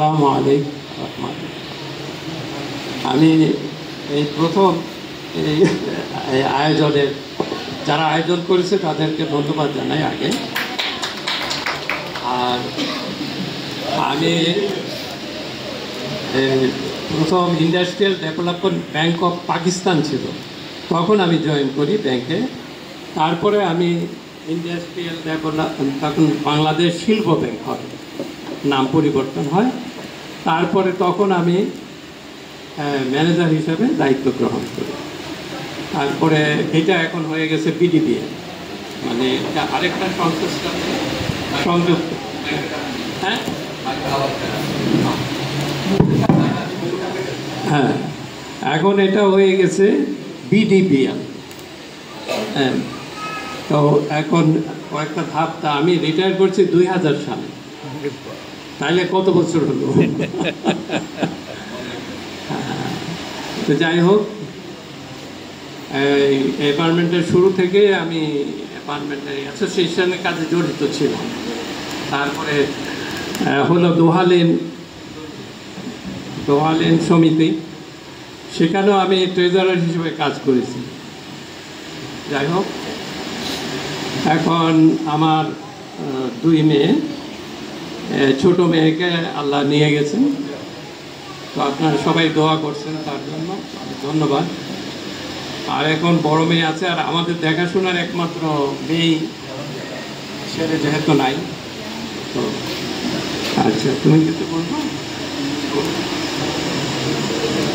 আসসালামু আলাইকুম রাহমাতুল্লাহ। আমি এই প্রথম এই আয়োজনের যারা আয়োজন করেছে তাদেরকে ধন্যবাদ জানাই আগে। আর আমি প্রথম industrial development bank of Pakistan ছিল, তখন আমি জয়েন করি ব্যাংকে। তারপরে আমি ইন্ডাস্ট্রিয়াল ডেভেলপমেন্ট, তখন বাংলাদেশ শিল্প ব্যাংক হয়, নাম পরিবর্তন হয়। তারপরে তখন আমি ম্যানেজার হিসেবে দায়িত্ব গ্রহণ করি। তারপরে এটা এখন হয়ে গেছে বিডিবিএ, মানে এটা আরেকটা সংযুক্ত। হ্যাঁ হ্যাঁ, এখন এটা হয়ে গেছে বিডিবিএল। হ্যাঁ, তো এখন কয়েকটা ধাপ। তা আমি রিটায়ার করছি 2000 সালে, তাইলে কত বছর হলো? তো যাই হোক, এই অ্যাপার্টমেন্টের শুরু থেকে আমি অ্যাপার্টমেন্টের অ্যাসোসিয়েশনের কাজে জড়িত ছিলাম। তারপরে হলো দোহালেন সমিতি, সেখানেও আমি ট্রেজারার হিসেবে কাজ করেছি। যাই হোক, এখন আমার 2 মেয়ে, ছোট মেয়েকে আল্লাহ নিয়ে গেছেন, তো আপনারা সবাই দোয়া করছেন, তার জন্য ধন্যবাদ। আর এখন বড় মেয়ে আছে, আর আমাদের দেখাশোনার একমাত্র মেয়ে ছেলে যেহেতু নাই। তো আচ্ছা, তুমি কিছু বলবো?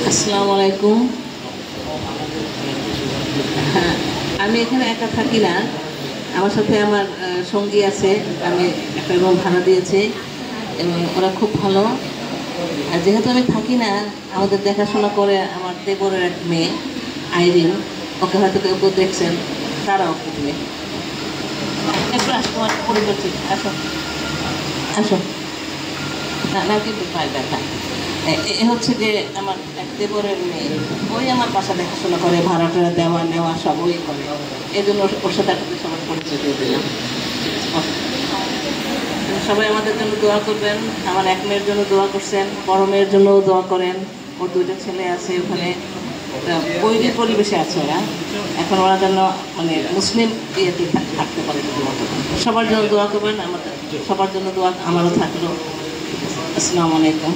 আসসালামু আলাইকুম। হ্যাঁ, আমি এখানে একা থাকি না, আমার সাথে আমার সঙ্গী আছে। আমি একটা রুম ভাড়া দিয়েছি এবং ওরা খুব ভালো। আর যেহেতু আমি থাকি না, আমাদের দেখাশোনা করে আমার দেবরের এক মেয়ে আইরিন, ওকে হয়তো কেউ দেখছেন, তারাও খুঁজবে। একটু আসো, তোমার পরিবর্তিত, আসো আসো। না কিন্তু পায় দেখা। এ হচ্ছে যে আমার এক দেবরের মেয়ে, ওই আমার বাসা দেখাশোনা করে, ভাড়া টাড়া দেওয়া নেওয়া সব ওই করে। এই জন্য ওর সাথে আপনাদের সবার পরিচয় দিয়ে দিলাম। সবাই আমাদের জন্য দোয়া করবেন। আমার এক মেয়ের জন্য দোয়া করছেন, বড় মেয়ের জন্যও দোয়া করেন। ওর 2টা ছেলে আছে ওখানে, বৈরী পরিবেশে আছে ওরা। এখন ওরা যেন মানে মুসলিম ইয়েতে থাকতে পারে। সবার জন্য দোয়া করবেন, আমাদের সবার জন্য দোয়া আমারও থাকলো। আসসালামু আলাইকুম।